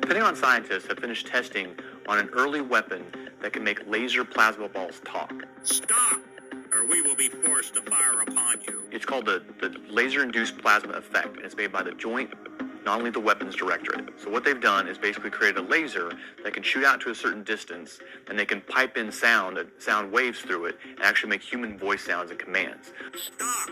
Pentagon scientists have finished testing on an early weapon that can make laser plasma balls talk. Stop, or we will be forced to fire upon you. It's called the laser-induced plasma effect, and it's made by the Joint Non-Lethal Weapons Directorate. So what they've done is basically create a laser that can shoot out to a certain distance, and they can pipe in sound waves through it, and actually make human voice sounds and commands. Stop,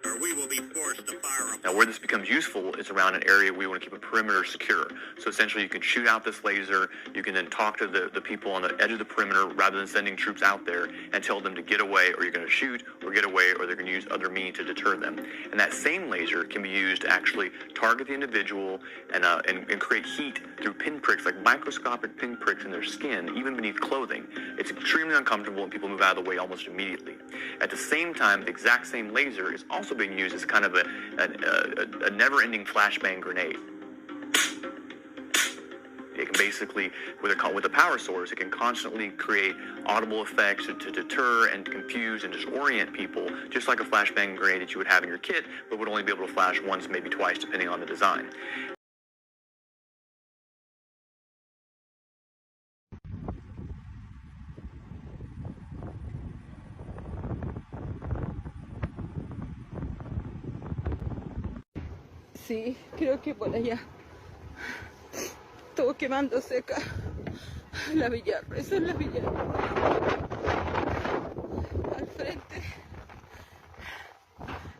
or we will be forced to fire upon you. Now, where this becomes useful is around an area where you want to keep a perimeter secure. So essentially, you can shoot out this laser, you can then talk to the people on the edge of the perimeter rather than sending troops out there and tell them to get away, or you're going to shoot, or get away, or they're going to use other means to deter them. And that same laser can be used to actually target the individual and create heat through pinpricks, like microscopic pinpricks in their skin, even beneath clothing. It's extremely uncomfortable, and people move out of the way almost immediately. At the same time, the exact same laser is also being used as kind of a never-ending flashbang grenade. It can basically, with a power source, it can constantly create audible effects to deter and confuse and disorient people, just like a flashbang grenade that you would have in your kit, but would only be able to flash once, maybe twice, depending on the design. Sí, creo que por allá. Todo quemándose acá. La villa, esa es la villa. Al frente.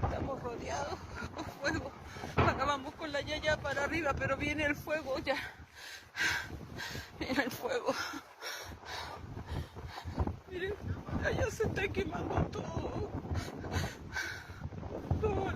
Estamos rodeados por fuego. Acabamos con la yaya para arriba, pero viene el fuego ya. Viene el fuego. Miren, allá se está quemando todo. Todo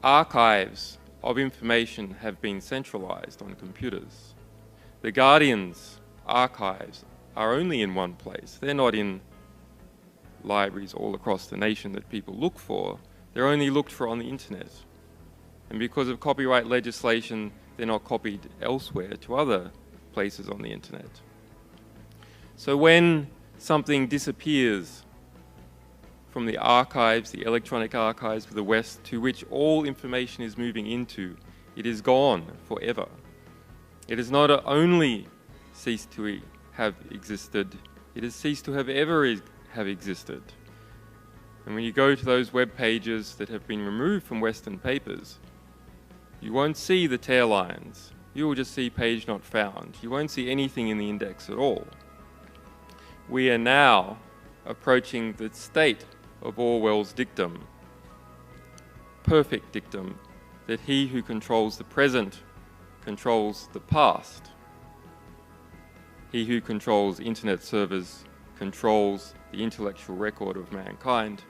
Archives of information have been centralized on computers. The Guardian's archives are only in one place. They're not in libraries all across the nation that people look for. They're only looked for on the internet. And because of copyright legislation, they're not copied elsewhere to other places on the internet. So when something disappears from the archives, the electronic archives of the West, to which all information is moving into, it is gone forever. It has not only ceased to have existed, it has ceased to have ever have existed. And when you go to those web pages that have been removed from Western papers, you won't see the tail lines. You will just see page not found. You won't see anything in the index at all. We are now approaching the state of Orwell's dictum, perfect dictum, that he who controls the present controls the past. He who controls internet servers controls the intellectual record of mankind,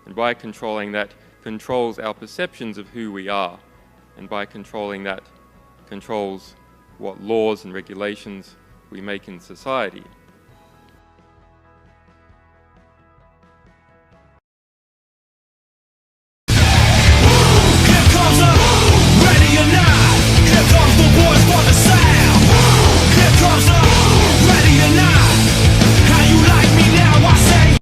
and by controlling that, controls our perceptions of who we are, and by controlling that, controls what laws and regulations we make in society.